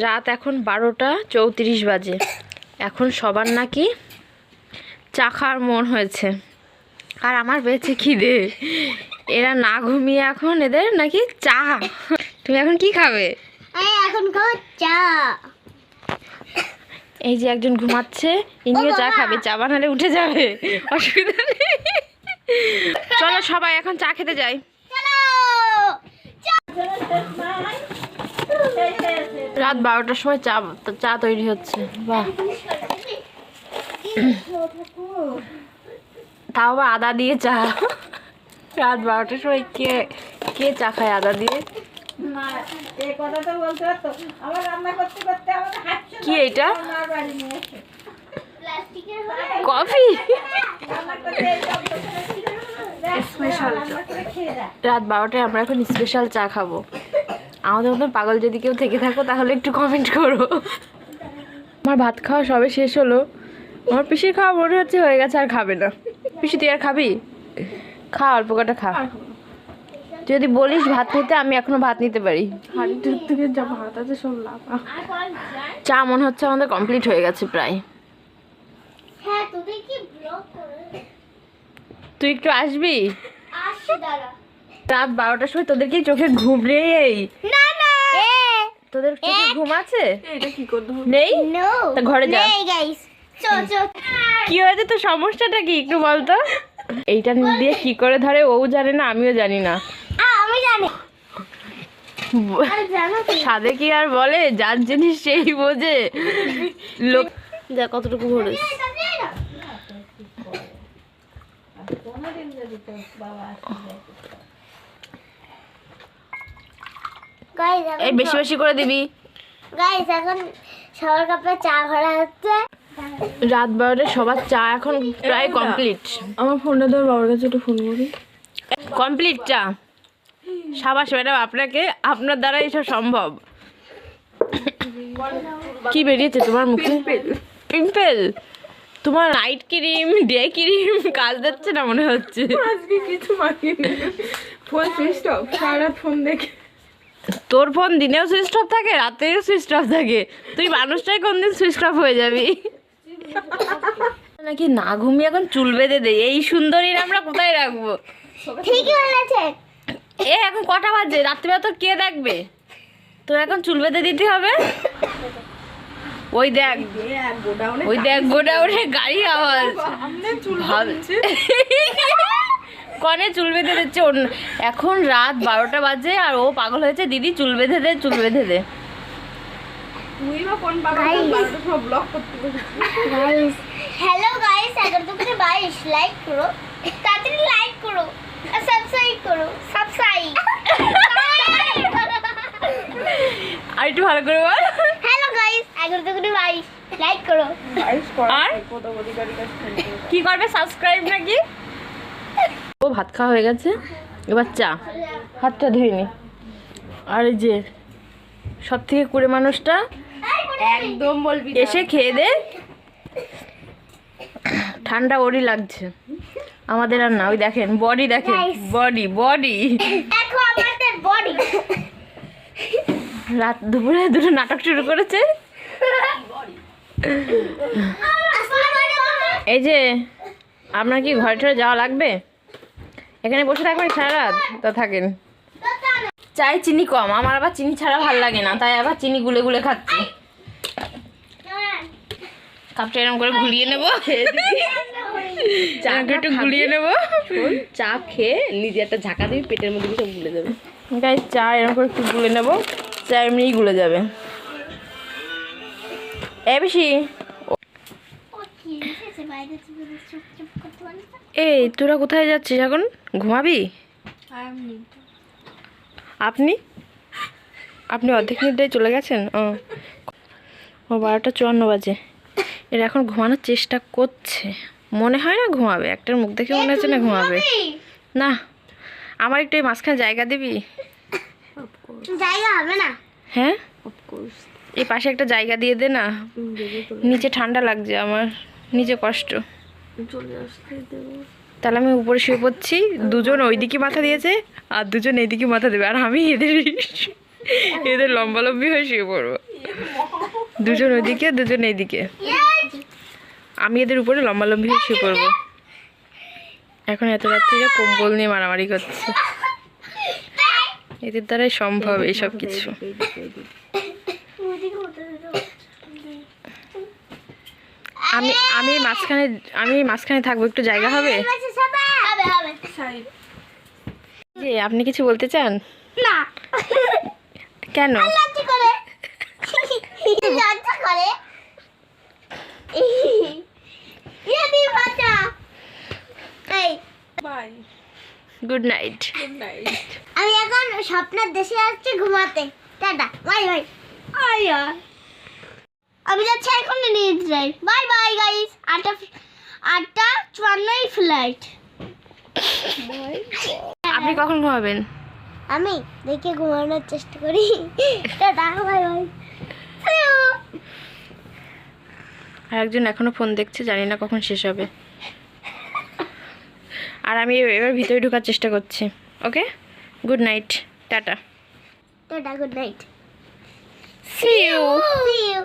রাত এখন 12:34 বাজে। এখন সবার নাকি চা খাওয়ার মন হয়েছে, আর আমার পেয়েছে খিদে। এরা না ঘুমিয়ে এখন এদের নাকি চা। তুমি এখন কি খাবে? এখন খাবো চা। এই যে একজন ঘুমাচ্ছে, ইনিও চা খাবে। চা বানালে উঠে যাবে, অসুবিধা নেই। চলো সবাই এখন চা খেতে যাই। রাত 12টার সময় চা তৈরি হচ্ছে। বাহ, তাও আবার আদা দিয়ে চা। রাত 12টার সময় কে চা খায় আদা দিয়ে? কি এটা? কফি? রাত 12টায় আমরা এখন স্পেশাল চা খাবো। আমাদের মতন পাগল যদি কেউ থেকে থাকো তাহলে একটু কমেন্ট করো। আমার ভাত খাওয়া সবে শেষ হলো। আমার পিসির খাওয়া মনে হচ্ছে হয়ে গেছে, আর খাবে না। পিসি তুই আর খাবি? খা, অল্প কটা খা। যদি বলিস ভাত নিতে, আমি এখনো ভাত নিতে পারি। চা মনে হচ্ছে আমাদের কমপ্লিট হয়ে গেছে প্রায়। তুই একটু আসবি? রাত 12টার সময় তোদের কি চোখে ঘুম নেই? তোদের চোখে ঘুম আছে? নেই? তা ঘরে যা। কি হয়েছে, তোর সমস্যাটা কি একটু বলতো? এইটা দিয়ে কি করে ধরে ও জানে না, আমিও জানি না। আমি জানি। সাদে কি আর বলে, যার জিনিস সেই বোঝে। লোক যা কতটুকু ভরে। এই বেশি বেশি করে দিবি। গাইস এখন সবার কাপে চা ভরা হচ্ছে। রাত 12টায় সবার চা এখন প্রায় কমপ্লিট। আমার ফোনটা ধর, বাবার কাছে একটু ফোন করি। কমপ্লিট চা। সাবাস ম্যাডাম, আপনার দ্বারা এসব সম্ভব। কি বেরিয়েছে তোমার মুখে? পিম্পল? তোমার নাইট ক্রিম, ডে ক্রিম কাজ দিচ্ছে না মনে হচ্ছে। আজকে কিছু মাখিনি, ফোন সুইচ অফ, সারা ফোন দেখে। তোর ফোন দিনেও সুইচ অফ থাকে, রাতেও সুইচ অফ থাকে। তুই মানুষটাই কোনদিন সুইচ অফ হয়ে যাবি। নাকি না ঘুমিয়ে এখন চুল বেঁধে দে। এই সুন্দরীর আমরা কোথায় রাখবো? ঠিকই বলেছে। এখন কটা বাজে? রাত্রিবেলা তোর কে দেখবে? তোর এখন চুল বেঁধে দিতে হবে। ওই দেখ গোডাউনে গাড়ি আওয়াজ। কনে চুল বেঁধে দিচ্ছে। এখন রাত 12টা বাজে আর ও পাগল হয়েছে, দিদি চুল বেঁধে দে, চুল বেঁধে দে। হ্যালো গাইস, 11:22 লাইক করো, তাড়াতাড়ি লাইক করো, আর সাবস্ক্রাইব করো, সাবস্ক্রাইব। আর একটু ভালো করে বল। হ্যালো গাইস, 11:22 লাইক করো। আর কি করবে? সাবস্ক্রাইব নাকি? ও ভাত খাওয়া হয়ে গেছে, এবার চা। হাতটা ধুয়ে নি। আর এই যে সব থেকে কুড়ে মানুষটা একদম বলবি এসে খেয়ে দে। ঠান্ডা ওরই লাগছে, আমাদের আর না। ওই দেখেন বডি, দেখেন বডি। দেখো আমাদের বডি। রাত দুপুরে দুটো নাটক শুরু করেছে। এই যে আপনার কি ঘরে টরে যাওয়া লাগবে? এখানে বসে থাকবেন সারা রাত? তো থাকেন। চাই চিনি কম, আমার আবার চিনি ছাড়া ভালো লাগে না, তাই আবার চিনি গুলে গুলে খাচ্ছি। কাপটা এরকম করে ঘুরিয়ে নেবো, একটু ঘুরিয়ে নেবো। চা খেয়ে নিজে একটা ঝাঁকা দিবি, পেটের মধ্যে সব গুলে যাবে। গাইস চা এরকম করে একটু গুলে নেবো, চা এমনিই গুলে যাবে। বেশি এই তোরা কোথায় যাচ্ছিস এখন? ঘুমাবি? আপনি অর্ধেক নিদ্রায় চলে গেছেন? ও 12:54 বাজে। এরা এখন ঘুমানোর চেষ্টা করছে। মনে হয় না ঘুমাবে, একটার মুখ দেখে মনে হচ্ছে না ঘুমাবে। না, আমার একটু এই মাঝখানে জায়গা দিবি? জায়গা হবে না। হ্যাঁ, এই পাশে একটা জায়গা দিয়ে দে না, নিচে ঠান্ডা লাগছে আমার, নিচে কষ্ট। তাহলে আমি উপরে শুয়ে পড়ছি, দুজন ওইদিকে মাথা দিয়েছে আর দুজন এইদিকে মাথা দেবে, আর আমি এদের লম্বালম্বি হয়ে শুয়ে পড়বো। দুজন ওইদিকে দুজন এইদিকে। আমি এদের উপরে লম্বালম্বি হয়ে শুয়ে পড়বো। এখন এত রাত্রিরে কম্বল নিয়ে মারামারি করছে। এদের দ্বারাই সম্ভব এইসব কিছু। আমি আমি মাঝখানে থাকবো, একটু জায়গা হবে? হবে হবে সাইড যে আপনি কিছু বলতে চান? না কেন? লজ্জা করে লজ্জা করে ইয়াদি বাচ্চা এই bye good night. Good night আমি এখন স্বপ্নের দেশে যাচ্ছি ঘুমাতে। Tata bye bye. আয়া আমি যাচ্ছি এখন নিদ্রায়। Bye bye guys. 8:54 ফ্লাইট। আপনি কখন ঘুমাবেন? আমি দেখে ঘুমানোর চেষ্টা করি। Tata bye by. আর একজন এখনো ফোন দেখছে, জানি না কখন শেষ হবে। আর আমি এবার ভিতরে ঢোকার চেষ্টা করছি। Okay, good night, tata, tata good night. See you. See you.